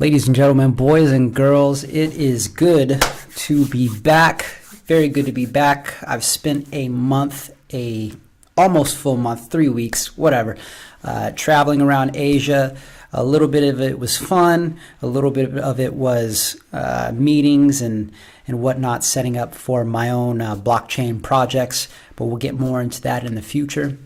Ladies and gentlemen, boys and girls, it is good to be back. Very good to be back. I've spent a month, almost full month, 3 weeks, whatever, traveling around Asia. A little bit of it was fun. A little bit of it was meetings and whatnot, setting up for my own blockchain projects. But we'll get more into that in the future.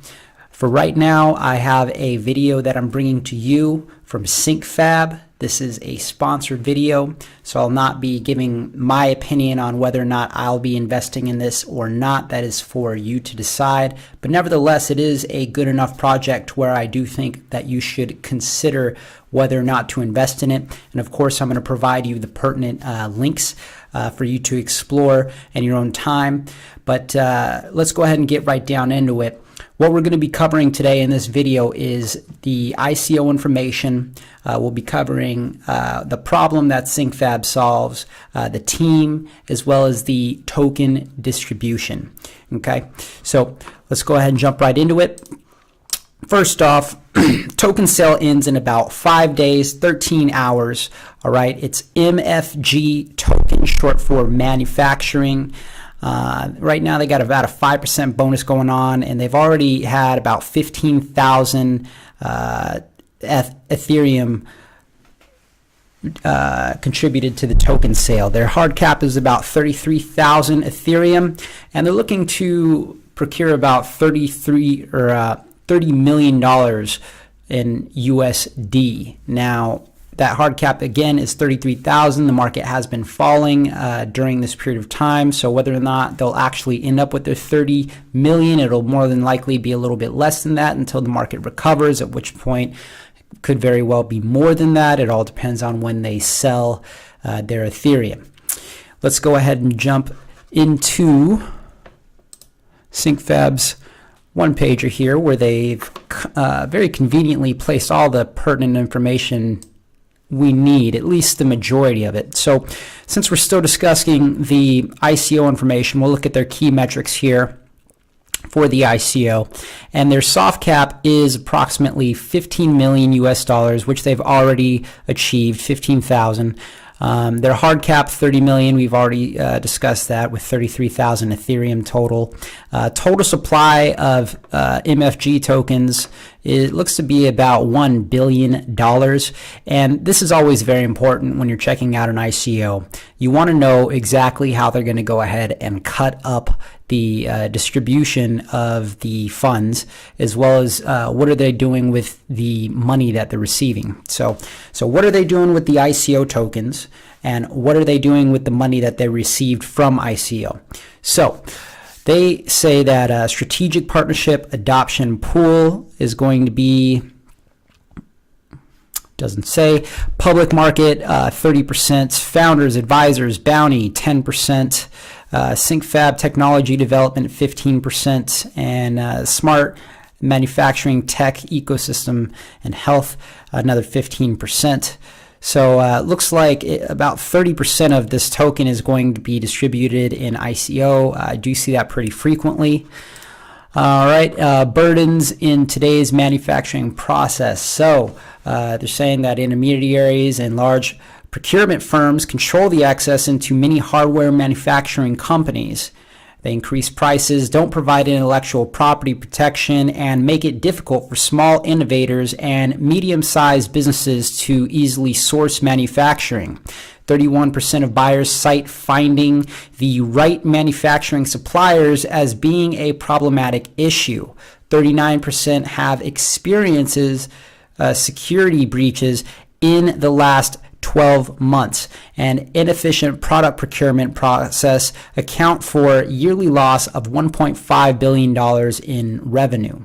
For right now, I have a video that I'm bringing to you from SyncFab. This is a sponsored video, so I'll not be giving my opinion on whether or not I'll be investing in this or not. That is for you to decide. But nevertheless, it is a good enough project where I do think that you should consider whether or not to invest in it. And of course, I'm going to provide you the pertinent links for you to explore in your own time. But let's go ahead and get right down into it. What we're going to be covering today in this video is the ICO information. We'll be covering the problem that SyncFab solves, the team, as well as the token distribution. Okay, so let's go ahead and jump right into it. First off, token sale ends in about 5 days, 13 hours. All right, it's MFG Token, short for manufacturing. Right now they got about a 5% bonus going on, and they've already had about 15,000 Ethereum contributed to the token sale. Their hard cap is about 33,000 Ethereum, and they're looking to procure about $30 million in USD. Now, that hard cap again is 33,000. The market has been falling during this period of time, so whether or not they'll actually end up with their 30 million, it'll more than likely be a little bit less than that until the market recovers, at which point it could very well be more than that. It all depends on when they sell their Ethereum. Let's go ahead and jump into SyncFab's one-pager here, where they've very conveniently placed all the pertinent information we need, at least the majority of it. So since we're still discussing the ICO information, we'll look at their key metrics here for the ICO, and their soft cap is approximately 15 million US dollars, which they've already achieved, 15,000. Their hard cap 30 million, we've already discussed that, with 33,000 Ethereum total. Total supply of MFG tokens, it looks to be about $1 billion. And this is always very important when you're checking out an ICO. You want to know exactly how they're going to go ahead and cut up the distribution of the funds, as well as what are they doing with the money that they're receiving. So what are they doing with the ICO tokens, and what are they doing with the money that they received from ICO? So they say that a strategic partnership adoption pool is going to be, doesn't say, public market 30%, founders, advisors, bounty 10%, SyncFab technology development 15%, and smart manufacturing tech ecosystem and health another 15%. So looks like about 30% of this token is going to be distributed in ICO. I do see that pretty frequently. All right, burdens in today's manufacturing process. So they're saying that intermediaries and large procurement firms control the access into many hardware manufacturing companies. They increase prices, don't provide intellectual property protection, and make it difficult for small innovators and medium-sized businesses to easily source manufacturing. 31% of buyers cite finding the right manufacturing suppliers as being a problematic issue. 39% have experiences security breaches in the last 12 months, and inefficient product procurement process account for yearly loss of $1.5 billion in revenue.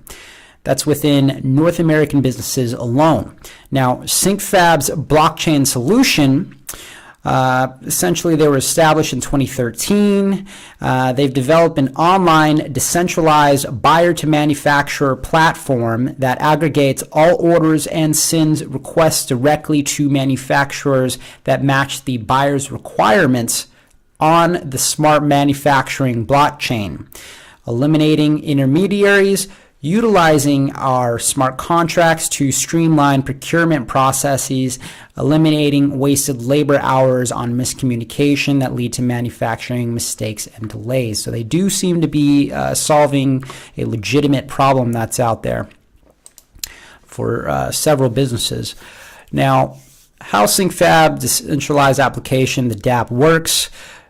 That's within North American businesses alone. Now, SyncFab's blockchain solution, essentially they were established in 2013. They've developed an online decentralized buyer-to-manufacturer platform that aggregates all orders and sends requests directly to manufacturers that match the buyer's requirements on the smart manufacturing blockchain, eliminating intermediaries, utilizing our smart contracts to streamline procurement processes, eliminating wasted labor hours on miscommunication that lead to manufacturing mistakes and delays. So they do seem to be solving a legitimate problem that's out there for several businesses. Now, how SyncFab decentralized application, the dApp, works.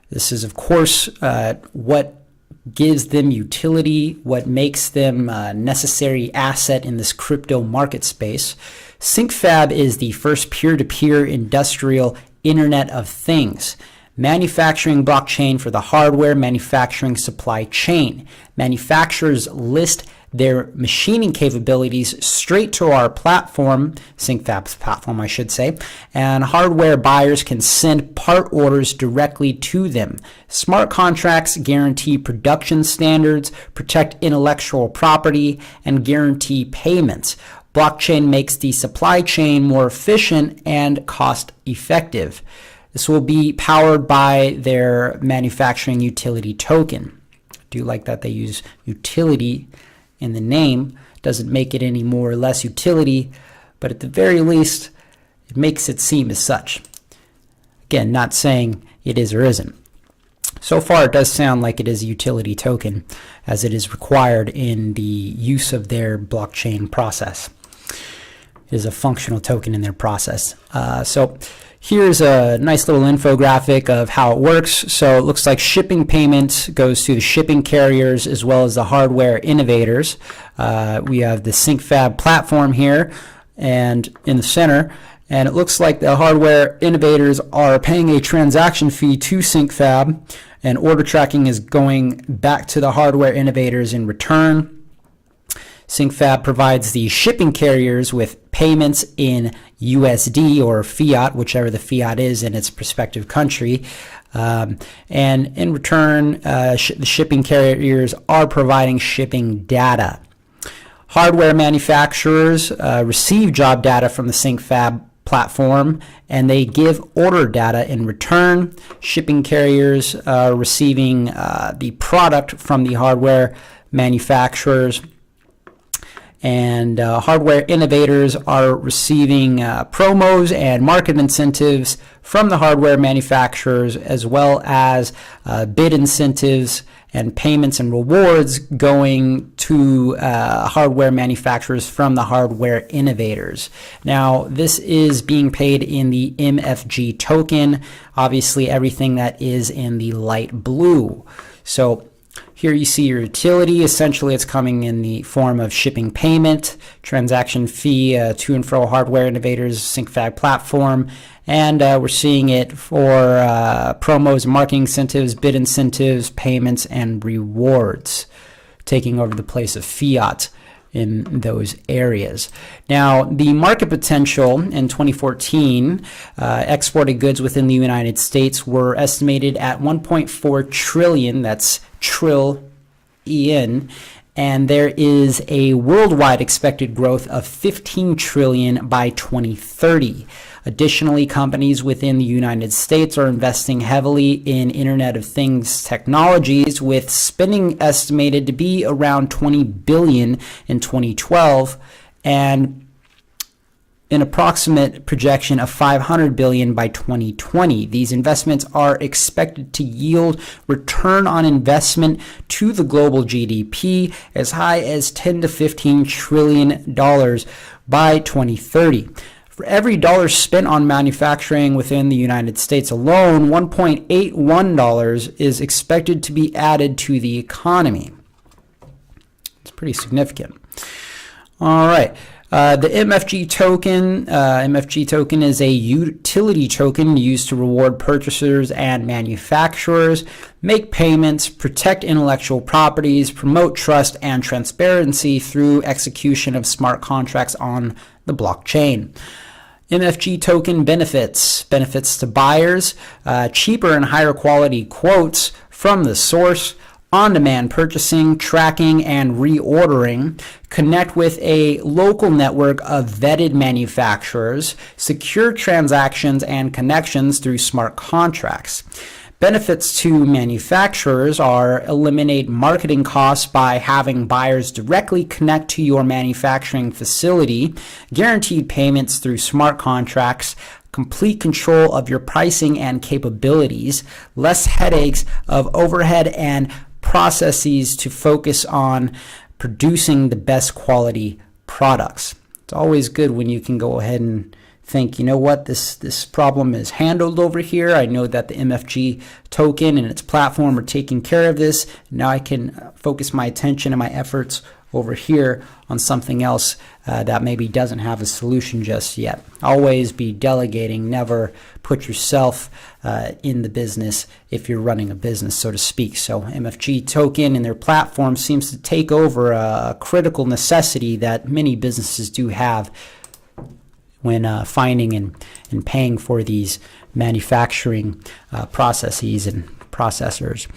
This is, of course, what gives them utility, what makes them a necessary asset in this crypto market space. SyncFab is the first peer-to-peer industrial Internet of Things, manufacturing blockchain for the hardware manufacturing supply chain. Manufacturers list their machining capabilities straight to our platform, SyncFab's platform, I should say, and hardware buyers can send part orders directly to them. Smart contracts guarantee production standards, protect intellectual property, and guarantee payments. Blockchain makes the supply chain more efficient and cost effective. This will be powered by their manufacturing utility token. I do like that they use utility in the name. Doesn't make it any more or less utility, but at the very least, it makes it seem as such. Again, not saying it is or isn't. So far, it does sound like it is a utility token, as it is required in the use of their blockchain process. It is a functional token in their process. So here's a nice little infographic of how it works. So it looks like shipping payment goes to the shipping carriers as well as the hardware innovators. We have the SyncFab platform here and in the center. And it looks like the hardware innovators are paying a transaction fee to SyncFab, and order tracking is going back to the hardware innovators in return. SyncFab provides the shipping carriers with payments in USD or fiat, whichever the fiat is in its respective country. And in return, the shipping carriers are providing shipping data. Hardware manufacturers receive job data from the SyncFab platform, and they give order data in return. Shipping carriers are receiving the product from the hardware manufacturers, and hardware innovators are receiving promos and market incentives from the hardware manufacturers, as well as bid incentives and payments and rewards going to hardware manufacturers from the hardware innovators. Now, this is being paid in the MFG token, obviously everything that is in the light blue. So here you see your utility. Essentially, it's coming in the form of shipping payment, transaction fee to and fro hardware innovators, SyncFab platform, and we're seeing it for promos, marketing incentives, bid incentives, payments, and rewards, taking over the place of fiat in those areas. Now, the market potential in 2014, exported goods within the United States were estimated at 1.4 trillion, that's trillion, and there is a worldwide expected growth of 15 trillion by 2030. Additionally, companies within the United States are investing heavily in Internet of Things technologies, with spending estimated to be around 20 billion in 2012 and an approximate projection of 500 billion by 2020. These investments are expected to yield return on investment to the global GDP as high as 10 to 15 trillion dollars by 2030. For every dollar spent on manufacturing within the United States alone, $1.81 is expected to be added to the economy. It's pretty significant. All right. The MFG token is a utility token used to reward purchasers and manufacturers, make payments, protect intellectual properties, promote trust and transparency through execution of smart contracts on the blockchain. MFG token benefits to buyers, cheaper and higher quality quotes from the source, on-demand purchasing, tracking, and reordering, connect with a local network of vetted manufacturers, secure transactions and connections through smart contracts. Benefits to manufacturers are eliminate marketing costs by having buyers directly connect to your manufacturing facility, guaranteed payments through smart contracts, complete control of your pricing and capabilities, less headaches of overhead and processes to focus on producing the best quality products. It's always good when you can go ahead and think, you know what, this problem is handled over here. I know that the MFG token and its platform are taking care of this. Now I can focus my attention and my efforts over here on something else that maybe doesn't have a solution just yet. Always be delegating. Never put yourself in the business if you're running a business, so to speak. So MFG token and their platform seems to take over a critical necessity that many businesses do have when finding and paying for these manufacturing processes and processors.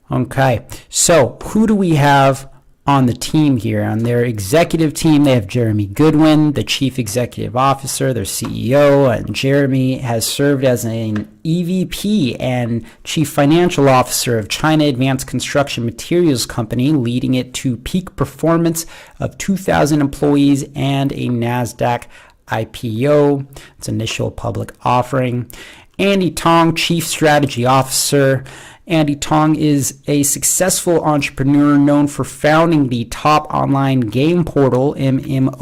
Okay, so who do we have on the team here? On their executive team, they have Jeremy Goodwin, the Chief Executive Officer, their CEO, and Jeremy has served as an EVP and Chief Financial Officer of China Advanced Construction Materials Company, leading it to peak performance of 2,000 employees and a NASDAQ IPO, its initial public offering. Andy Tong, Chief Strategy Officer. Andy Tong is a successful entrepreneur known for founding the top online game portal MMOABC,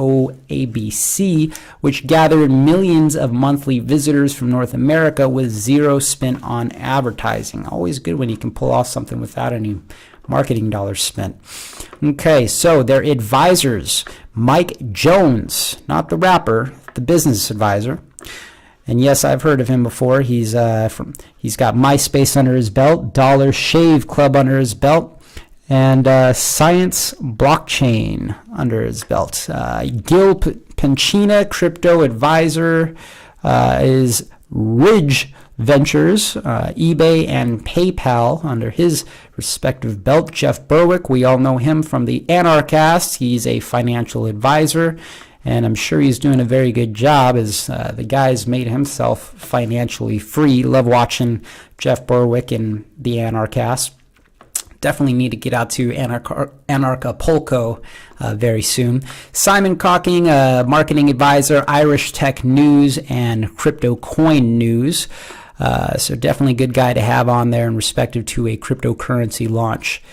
which gathered millions of monthly visitors from North America with zero spent on advertising. Always good when you can pull off something without any marketing dollars spent. Okay, so their advisors, Mike Jones, not the rapper, the business advisor. And yes, I've heard of him before. He's got MySpace under his belt, Dollar Shave Club under his belt, and Science Blockchain under his belt. Gil Pancina, crypto advisor, is Ridge Ventures, eBay, and PayPal under his respective belt. Jeff Berwick, we all know him from the Anarchast. He's a financial advisor, and I'm sure he's doing a very good job as the guy's made himself financially free. Love watching Jeff Berwick and the Anarchast. Definitely need to get out to Anarchapulco very soon. Simon Cocking, marketing advisor, Irish Tech News and Crypto Coin News. So definitely a good guy to have on there in respective to a cryptocurrency launch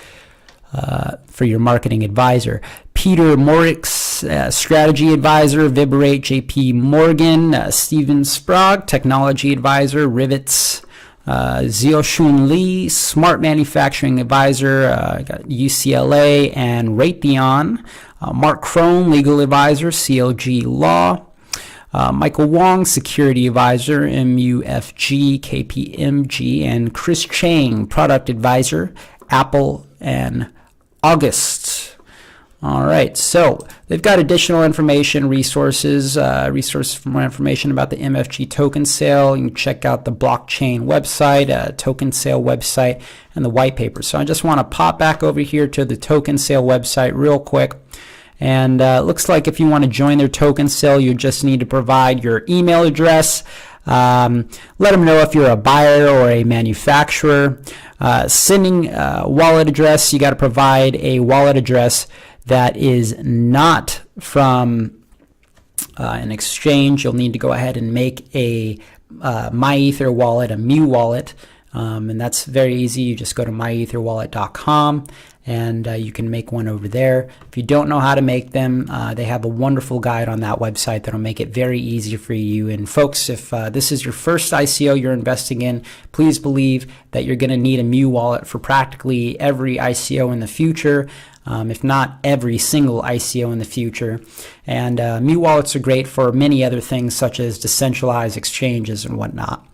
for your marketing advisor. Peter Morix, strategy advisor, Viberate JP Morgan. Steven Sprague, technology advisor, Rivets. Xiaoshun Li, smart manufacturing advisor, got UCLA and Raytheon. Mark Crone, legal advisor, CLG Law. Michael Wong, security advisor, MUFG, KPMG, and Chris Chang, product advisor, Apple and August. All right, so they've got additional information, resources for more information about the MFG token sale. You can check out the blockchain website, token sale website, and the white paper. So I just want to pop back over here to the token sale website real quick. And it looks like if you want to join their token sale, you just need to provide your email address. Let them know if you're a buyer or a manufacturer. Sending wallet address, you got to provide a wallet address that is not from an exchange. You'll need to go ahead and make a MyEther wallet, a Mu wallet, and that's very easy. You just go to myetherwallet.com and you can make one over there. If you don't know how to make them, they have a wonderful guide on that website that'll make it very easy for you. And folks, if this is your first ICO you're investing in, please believe that you're going to need a Mu wallet for practically every ICO in the future. If not every single ICO in the future. And Mu wallets are great for many other things such as decentralized exchanges and whatnot.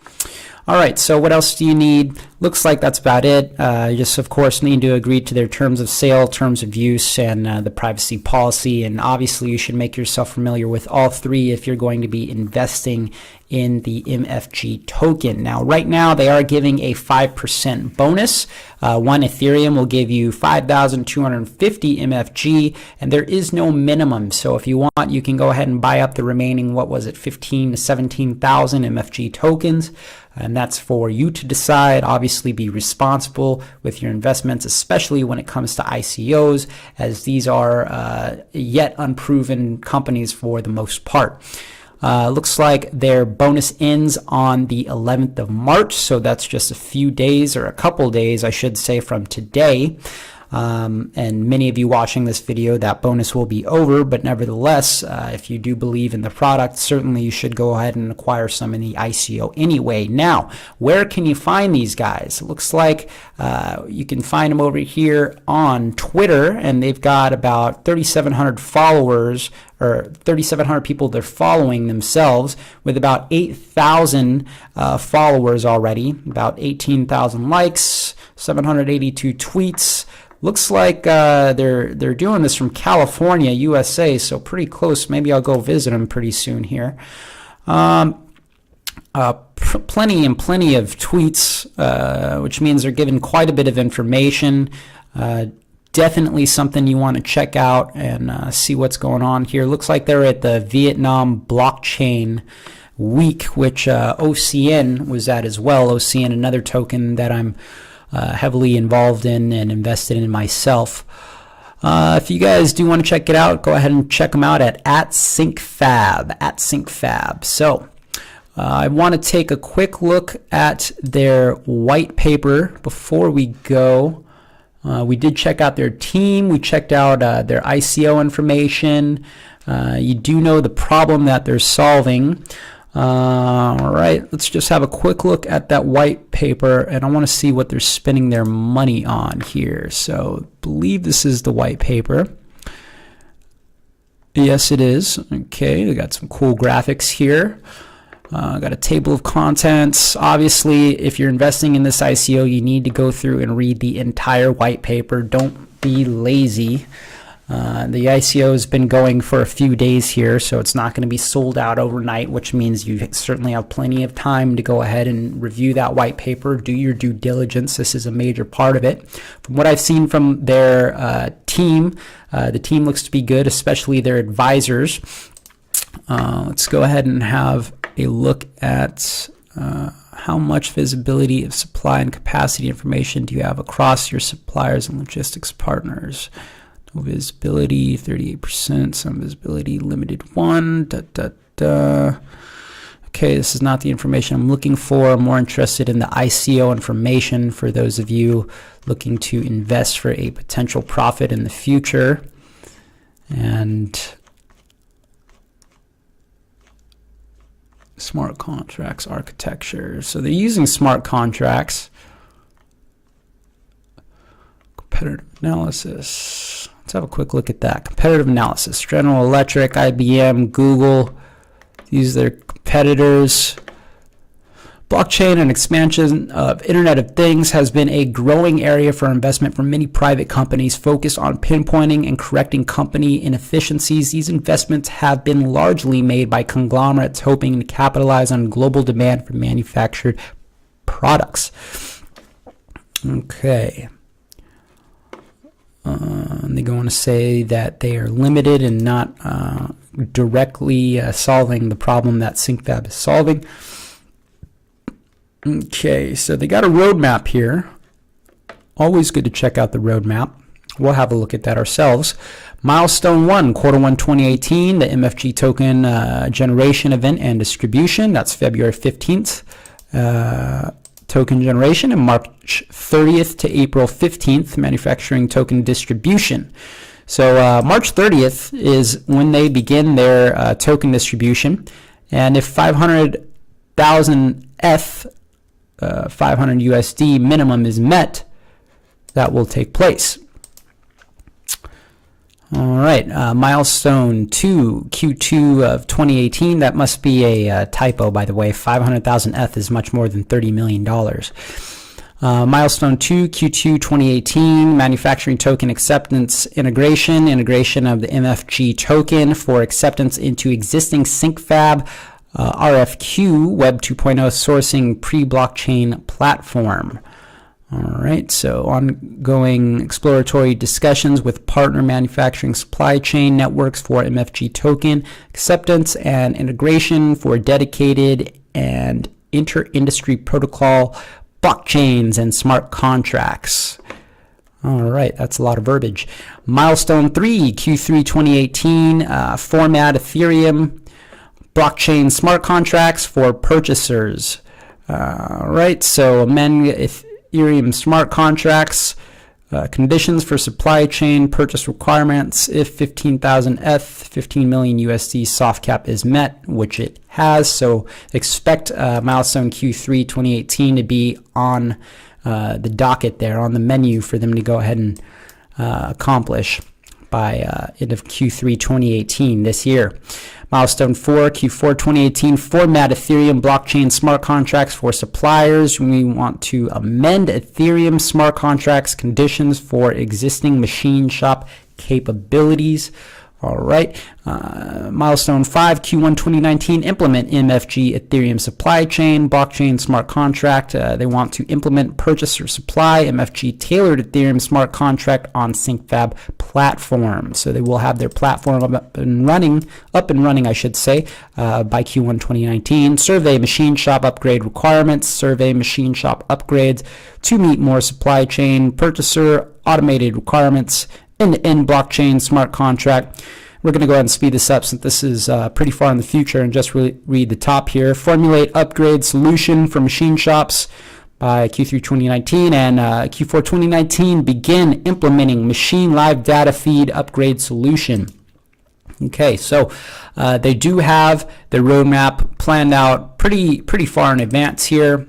All right, so what else do you need? Looks like that's about it. You just, of course, need to agree to their terms of sale, terms of use, and the privacy policy. And obviously, you should make yourself familiar with all three if you're going to be investing in the MFG token. Now, right now, they are giving a 5% bonus. One Ethereum will give you 5,250 MFG, and there is no minimum. So if you want, you can go ahead and buy up the remaining, what was it, 15 to 17,000 MFG tokens. And that's for you to decide. Obviously, be responsible with your investments, especially when it comes to ICOs, as these are yet unproven companies for the most part. Looks like their bonus ends on the 11th of March, so that's just a few days, or a couple days, I should say, from today. And many of you watching this video, that bonus will be over, but nevertheless, if you do believe in the product, certainly you should go ahead and acquire some in the ICO anyway. Now, where can you find these guys? It looks like you can find them over here on Twitter, and they've got about 3,700 followers, or 3,700 people they're following themselves, with about 8,000 followers already, about 18,000 likes, 782 tweets. Looks like they're doing this from California, USA, so pretty close. Maybe I'll go visit them pretty soon here. Plenty of tweets, which means they're giving quite a bit of information. Definitely something you want to check out and see what's going on here. Looks like they're at the Vietnam Blockchain Week, which OCN was at as well. OCN, another token that I'm heavily involved in and invested in myself. If you guys do want to check it out, go ahead and check them out at SyncFab. So I want to take a quick look at their white paper before we go. We did check out their team. We checked out their ICO information. You do know the problem that they're solving. All right, let's just have a quick look at that white paper, and I want to see what they're spending their money on here. So I believe this is the white paper. Yes, it is. Okay, we got some cool graphics here. Got a table of contents. Obviously, if you're investing in this ICO, you need to go through and read the entire white paper. Don't be lazy. The ICO has been going for a few days here, so it's not going to be sold out overnight, which means you certainly have plenty of time to go ahead and review that white paper, do your due diligence. This is a major part of it. From what I've seen from their team, the team looks to be good, especially their advisors. Let's go ahead and have a look at how much visibility of supply and capacity information do you have across your suppliers and logistics partners. No visibility, 38%, some visibility, limited 1, Okay, this is not the information I'm looking for. I'm more interested in the ICO information for those of you looking to invest for a potential profit in the future. And smart contracts architecture. So they're using smart contracts. Competitive analysis. Let's have a quick look at that. Competitive analysis. General Electric, IBM, Google. These are their competitors. Blockchain and expansion of Internet of Things has been a growing area for investment for many private companies focused on pinpointing and correcting company inefficiencies. These investments have been largely made by conglomerates hoping to capitalize on global demand for manufactured products. Okay. They go on to say that they are limited and not directly solving the problem that SyncFab is solving. Okay, so they got a roadmap here. Always good to check out the roadmap. We'll have a look at that ourselves. Milestone 1, Q1 2018, the MFG token generation event and distribution. That's February 15th. Token generation, and March 30th to April 15th, manufacturing token distribution. So March 30th is when they begin their token distribution, and if 500,000 ETH, 500 USD minimum is met, that will take place. All right, milestone 2, Q2 of 2018. That must be a typo, by the way. 500,000 ETH is much more than $30 million. Milestone 2, Q2 2018, manufacturing token acceptance integration of the MFG token for acceptance into existing SyncFab RFQ Web 2.0 sourcing pre-blockchain platform. All right, so ongoing exploratory discussions with partner manufacturing supply chain networks for MFG token acceptance and integration for dedicated and inter-industry protocol blockchains and smart contracts. All right, that's a lot of verbiage. Milestone 3, Q3 2018, format Ethereum blockchain smart contracts for purchasers. All right, so amend Ethereum smart contracts, conditions for supply chain purchase requirements if 15,000 ETH, 15 million USD soft cap is met, which it has. So expect milestone Q3 2018 to be on the docket there, on the menu for them to go ahead and accomplish by end of Q3 2018 this year. Milestone 4, Q4 2018, format Ethereum blockchain smart contracts for suppliers. We want to amend Ethereum smart contracts conditions for existing machine shop capabilities. All right. Milestone 5, Q1 2019, implement MFG Ethereum supply chain blockchain smart contract. They want to implement purchaser supply MFG tailored Ethereum smart contract on SyncFab platform. So they will have their platform up and running, I should say, by Q1 2019. Survey machine shop upgrade requirements. Survey machine shop upgrades to meet more supply chain purchaser automated requirements. End-to-end blockchain smart contract. We're going to go ahead and speed this up since this is pretty far in the future, and just read the top here. Formulate upgrade solution for machine shops by Q3 2019, and Q4 2019 begin implementing machine live data feed upgrade solution. Okay, so they do have their roadmap planned out pretty far in advance here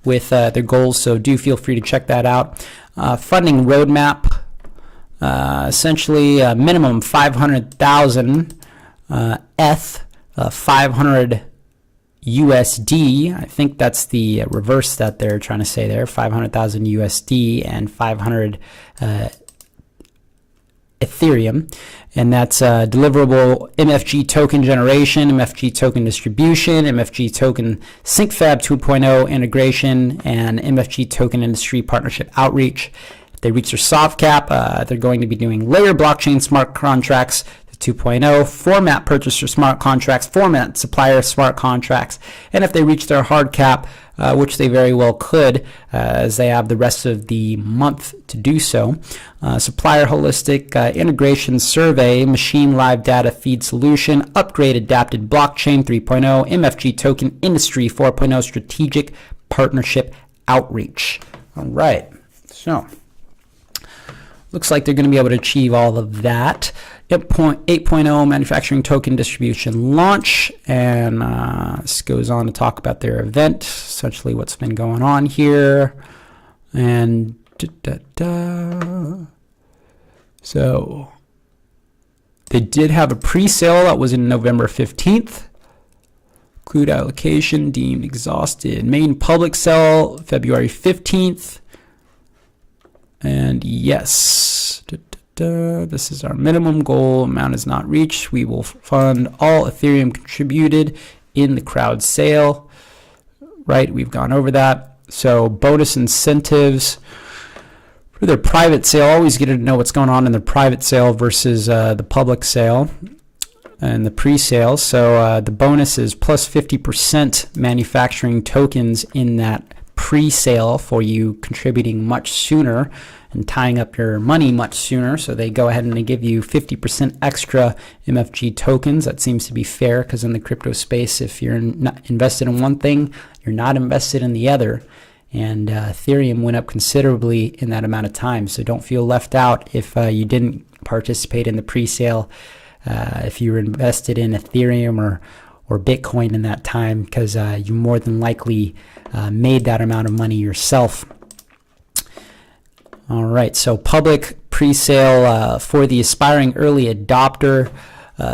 with their goals, so do feel free to check that out. Funding roadmap. Essentially minimum 500,000 ETH, 500 USD. I think that's the reverse that they're trying to say there, 500,000 USD and 500 Ethereum. And that's deliverable MFG token generation, MFG token distribution, MFG token SyncFab 2.0 integration, and MFG token industry partnership outreach. They reach their soft cap, they're going to be doing layer blockchain smart contracts 2.0, format purchaser smart contracts, format supplier smart contracts, and if they reach their hard cap, which they very well could, as they have the rest of the month to do so, supplier holistic integration survey, machine live data feed solution, upgrade adapted blockchain 3.0, MFG token industry 4.0 strategic partnership outreach. All right, so looks like they're going to be able to achieve all of that. 8.0 manufacturing token distribution launch, and this goes on to talk about their event, essentially what's been going on here. And so they did have a pre-sale that was in November 15th. Include allocation deemed exhausted. Main public sale February 15th. And yes, this is our minimum goal. Amount is not reached. We will fund all Ethereum contributed in the crowd sale. Right, we've gone over that. So bonus incentives for their private sale. Always get to know what's going on in the private sale versus the public sale and the pre-sale. So the bonus is plus 50% manufacturing tokens in that pre-sale for you contributing much sooner and tying up your money much sooner. So they go ahead and they give you 50% extra MFG tokens. That seems to be fair, because in the crypto space, if you're not invested in one thing, you're not invested in the other. And Ethereum went up considerably in that amount of time. So don't feel left out if you didn't participate in the pre-sale, if you were invested in Ethereum or Bitcoin in that time, because you more than likely made that amount of money yourself. All right, so public pre-sale for the aspiring early adopter,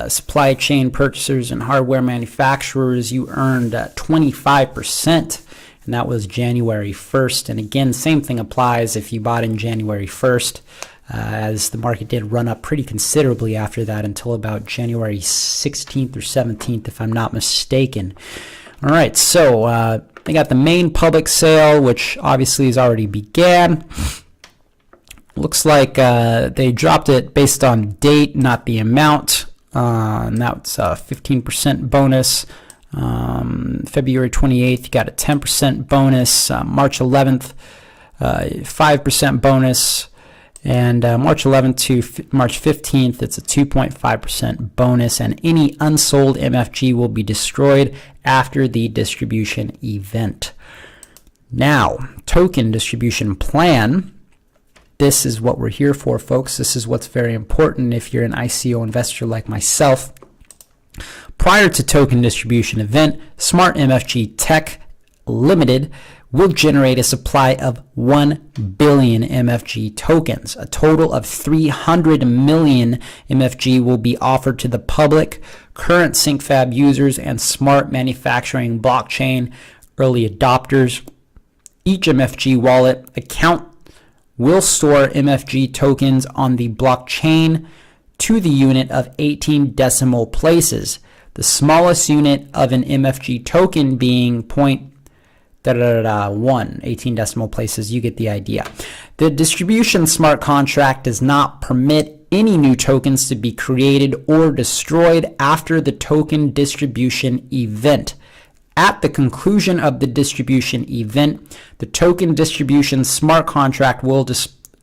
supply chain purchasers and hardware manufacturers, you earned 25%, and that was January 1st. And again, same thing applies if you bought in January 1st. as the market did run up pretty considerably after that until about January 16th or 17th, if I'm not mistaken. All right, so they got the main public sale, which obviously has already began. Looks like they dropped it based on date, not the amount. And that's a 15% bonus. February 28th, you got a 10% bonus. March 11th, 5% bonus. And March 11th to March 15th, it's a 2.5% bonus. And any unsold MFG will be destroyed after the distribution event. Now, token distribution plan. This is what we're here for, folks. This is what's very important if you're an ICO investor like myself. Prior to token distribution event, Smart MFG Tech Limited will generate a supply of 1 billion MFG tokens. A total of 300 million MFG will be offered to the public, current SyncFab users, and smart manufacturing blockchain early adopters. Each MFG wallet account will store MFG tokens on the blockchain to the unit of 18 decimal places. The smallest unit of an MFG token being 0.1, 18 decimal places. You get the idea. The distribution smart contract does not permit any new tokens to be created or destroyed after the token distribution event. At the conclusion of the distribution event, the token distribution smart contract will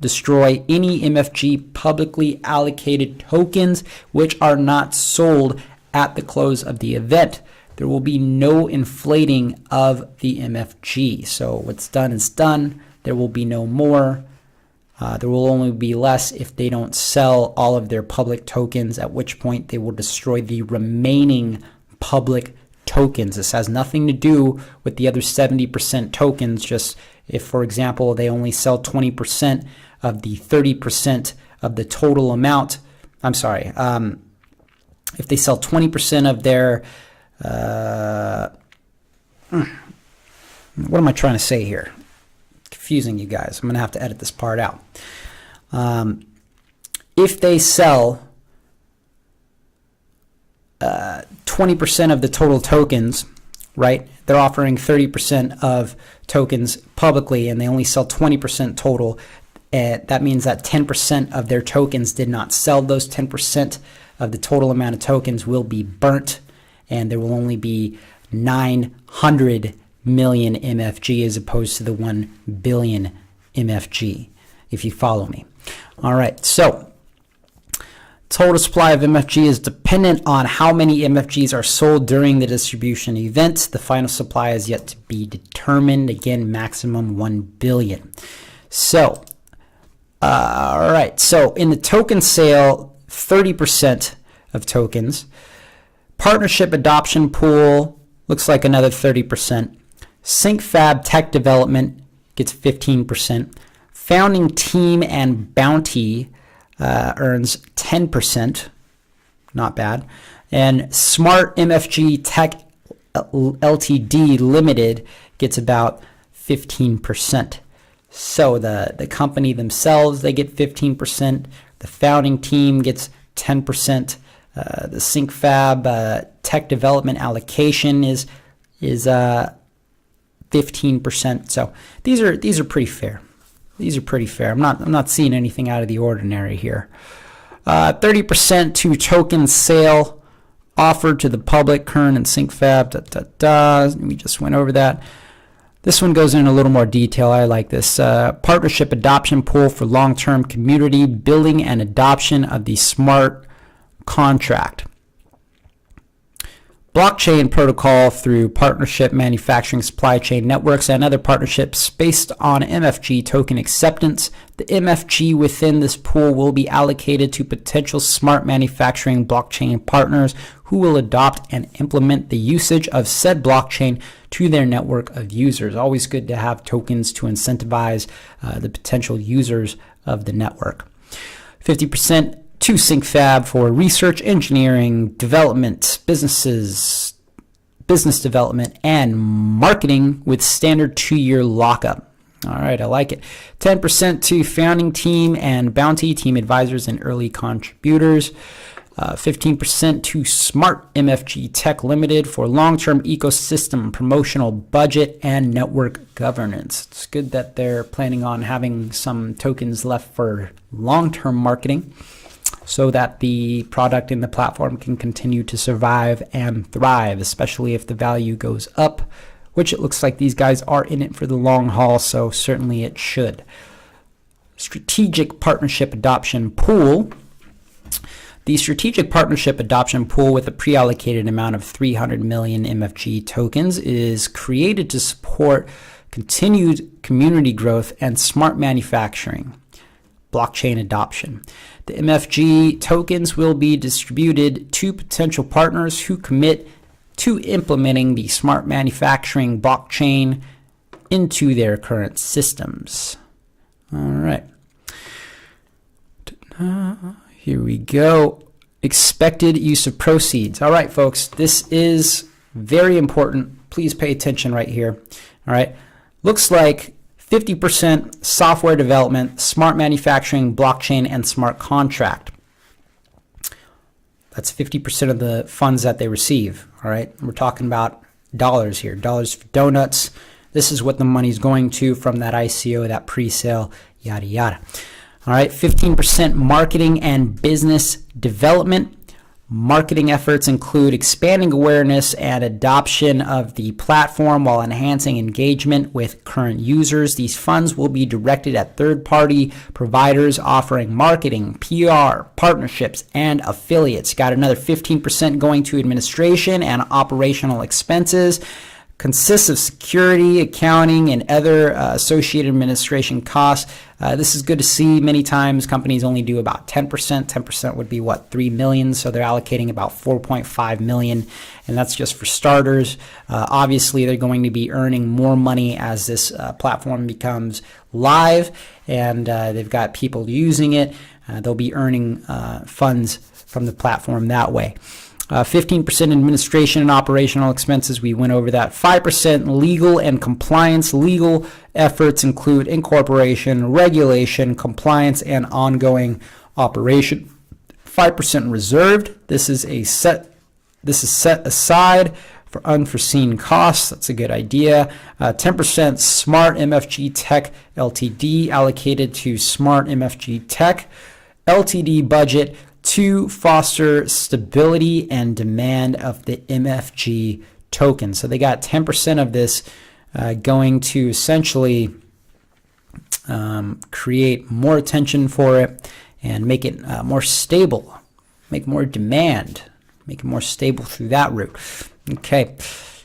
destroy any MFG publicly allocated tokens which are not sold at the close of the event. There will be no inflating of the MFG. So what's done is done. There will be no more. There will only be less if they don't sell all of their public tokens, at which point they will destroy the remaining public tokens. This has nothing to do with the other 70% tokens. Just if, for example, they only sell 20% of the 30% of the total amount. I'm sorry. If they sell 20% of their, what am I trying to say here? Confusing you guys. I'm going to have to edit this part out. If they sell 20% of the total tokens, right? They're offering 30% of tokens publicly and they only sell 20% total. That means that 10% of their tokens did not sell. Those 10% of the total amount of tokens will be burnt, and there will only be 900 million MFG as opposed to the 1 billion MFG, if you follow me. All right, so total supply of MFG is dependent on how many MFGs are sold during the distribution event. The final supply is yet to be determined. Again, maximum 1 billion. So, all right. So in the token sale, 30% of tokens. Partnership adoption pool looks like another 30%. SyncFab Tech Development gets 15%. Founding team and bounty earns 10%, not bad. And Smart MFG Tech Ltd. Limited gets about 15%. So the company themselves, they get 15%. The founding team gets 10%. The SyncFab Tech Development allocation is 15%. So these are pretty fair. These are pretty fair. I'm not seeing anything out of the ordinary here. 30% to token sale offered to the public, current and SyncFab. We just went over that. This one goes in a little more detail. I like this. Partnership adoption pool for long-term community building and adoption of the smart contract. Blockchain protocol through partnership manufacturing supply chain networks and other partnerships based on MFG token acceptance. The MFG within this pool will be allocated to potential smart manufacturing blockchain partners who will adopt and implement the usage of said blockchain to their network of users. Always good to have tokens to incentivize the potential users of the network. 50% to SyncFab for research, engineering, development, business development, and marketing with standard 2-year lockup. All right, I like it. 10% to founding team and bounty team advisors and early contributors. 15% to Smart MFG Tech Limited for long-term ecosystem promotional budget and network governance. It's good that they're planning on having some tokens left for long-term marketing so that the product in the platform can continue to survive and thrive, especially if the value goes up, which it looks like these guys are in it for the long haul, so certainly it should. Strategic Partnership Adoption Pool. The Strategic Partnership Adoption Pool, with a pre-allocated amount of 300 million MFG tokens, is created to support continued community growth and smart manufacturing blockchain adoption. The MFG tokens will be distributed to potential partners who commit to implementing the smart manufacturing blockchain into their current systems. All right. Here we go. Expected use of proceeds. All right, folks, this is very important. Please pay attention right here. All right. Looks like 50% software development, smart manufacturing, blockchain, and smart contract. That's 50% of the funds that they receive. All right. We're talking about dollars here. Dollars for donuts. This is what the money's going to from that ICO, that pre-sale, yada, yada. All right, 15% marketing and business development. Marketing efforts include expanding awareness and adoption of the platform while enhancing engagement with current users. These funds will be directed at third-party providers offering marketing, PR, partnerships, and affiliates. Got another 15% going to administration and operational expenses. Consists of security, accounting, and other associated administration costs. This is good to see. Many times companies only do about 10%. 10% would be what, 3 million? So they're allocating about 4.5 million, and that's just for starters. Obviously, they're going to be earning more money as this platform becomes live, and they've got people using it. They'll be earning funds from the platform that way. 15% administration and operational expenses. We went over that. 5% legal and compliance. Legal efforts include incorporation, regulation, compliance, and ongoing operation. 5% reserved. This is set aside for unforeseen costs. That's a good idea. 10% Smart MFG Tech Ltd. allocated to Smart MFG Tech Ltd. budget to foster stability and demand of the MFG token. So they got 10% of this going to essentially create more attention for it and make it more stable, make more demand, make it more stable through that route. Okay,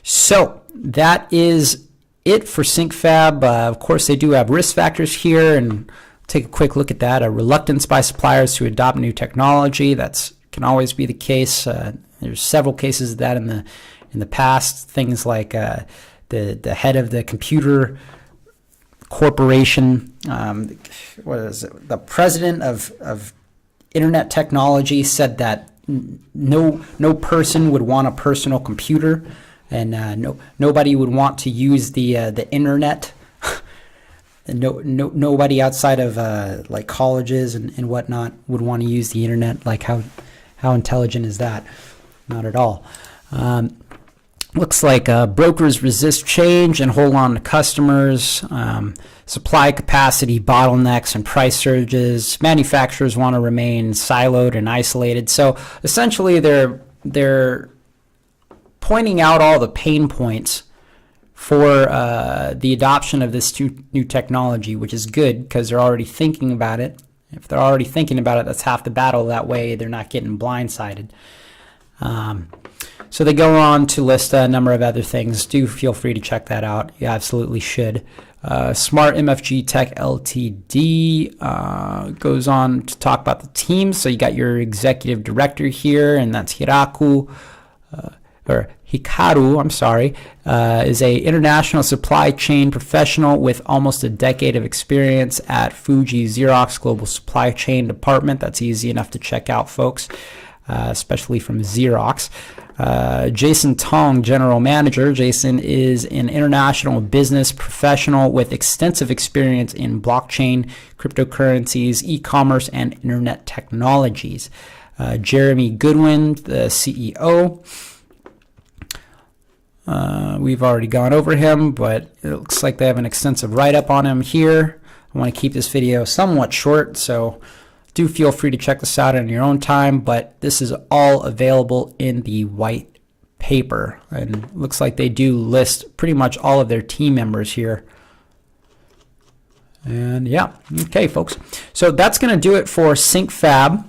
so that is it for SyncFab. Of course, they do have risk factors here, and take a quick look at that. A reluctance by suppliers to adopt new technology. That can always be the case. There's several cases of that in the past. Things like the head of the computer corporation, what is it? The president of internet technology said that no person would want a personal computer, and nobody would want to use the internet. And nobody outside of like colleges and whatnot would want to use the internet. Like how intelligent is that? Not at all. Looks like brokers resist change and hold on to customers. Supply capacity bottlenecks and price surges. Manufacturers want to remain siloed and isolated. So essentially, they're pointing out all the pain points for the adoption of this new technology, which is good because they're already thinking about it. If they're already thinking about it, that's half the battle. That way they're not getting blindsided. So they go on to list a number of other things. Do feel free to check that out. You absolutely should. Smart MFG Tech Ltd. Goes on to talk about the team. So you got your executive director here, and that's Hikaru, is a international supply chain professional with almost a decade of experience at Fuji Xerox Global Supply Chain Department. That's easy enough to check out, folks, especially from Xerox. Jason Tong, General Manager. Jason is an international business professional with extensive experience in blockchain, cryptocurrencies, e-commerce, and internet technologies. Jeremy Goodwin, the CEO. We've already gone over him, but it looks like they have an extensive write-up on him here. I want to keep this video somewhat short, so do feel free to check this out in your own time, but this is all available in the white paper, and it looks like they do list pretty much all of their team members here. And yeah, okay folks, so that's going to do it for SyncFab.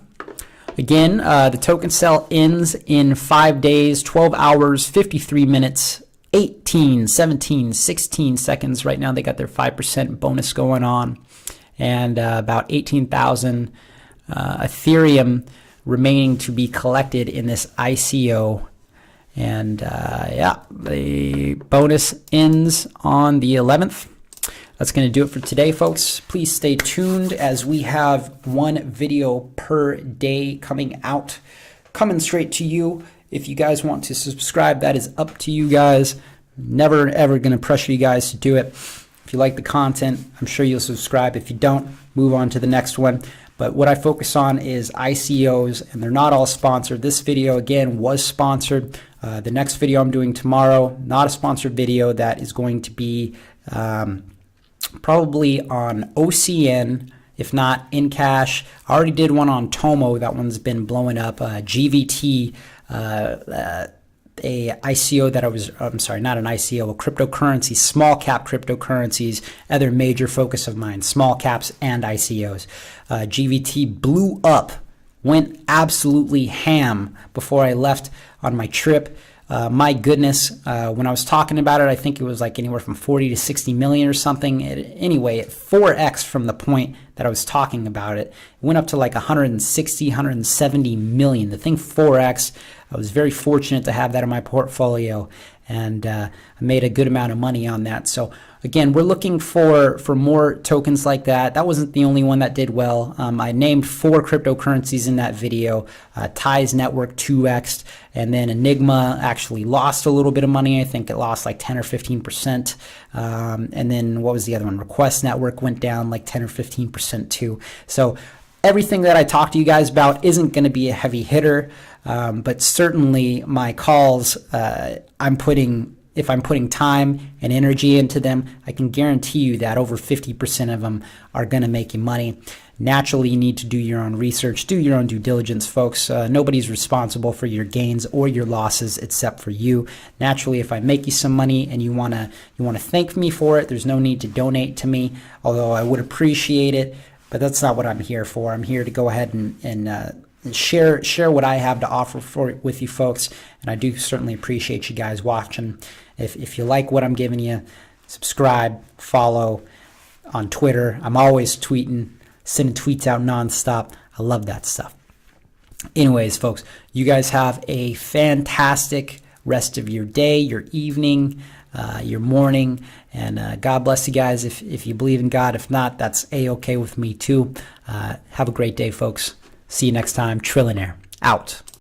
Again, the token sale ends in 5 days, 12 hours, 53 minutes, 18, 17, 16 seconds. Right now they got their 5% bonus going on, and about 18,000 Ethereum remaining to be collected in this ICO. And yeah, the bonus ends on the 11th. That's going to do it for today, folks. Please stay tuned as we have one video per day coming out, coming straight to you. If you guys want to subscribe, that is up to you guys. Never ever going to pressure you guys to do it. If you like the content, I'm sure you'll subscribe. If you don't, move on to the next one. But what I focus on is ICOs, and they're not all sponsored. This video, again, was sponsored. The next video I'm doing tomorrow, not a sponsored video. That is going to be probably on OCN, if not in cash. I already did one on Tomo. That one's been blowing up. GVT, a ICO that I'm sorry, not an ICO, a cryptocurrency, small cap cryptocurrencies, other major focus of mine, small caps and ICOs. GVT blew up, went absolutely ham before I left on my trip. My goodness, when I was talking about it, I think it was like anywhere from 40 to 60 million or something. Anyway, it 4x from the point that I was talking about it. It went up to like 160, 170 million. The thing 4x. I was very fortunate to have that in my portfolio, and I made a good amount of money on that. So again, we're looking for more tokens like that. That wasn't the only one that did well. I named 4 cryptocurrencies in that video. Tides Network 2x'd, and then Enigma actually lost a little bit of money. I think it lost like 10 or 15%. And then what was the other one? Request Network went down like 10 or 15% too. So everything that I talked to you guys about isn't going to be a heavy hitter, but certainly my calls, if I'm putting time and energy into them, I can guarantee you that over 50% of them are going to make you money. Naturally, you need to do your own research, do your own due diligence, folks. Nobody's responsible for your gains or your losses except for you. Naturally, if I make you some money and you wanna thank me for it, there's no need to donate to me, although I would appreciate it. But that's not what I'm here for. I'm here to go ahead and share what I have to offer with you folks, and I do certainly appreciate you guys watching. If you like what I'm giving you, subscribe, follow on Twitter. I'm always tweeting, sending tweets out nonstop. I love that stuff. Anyways, folks, you guys have a fantastic rest of your day, your evening, your morning, and God bless you guys if you believe in God. If not, that's A-okay with me too. Have a great day, folks. See you next time. Trillionaire out.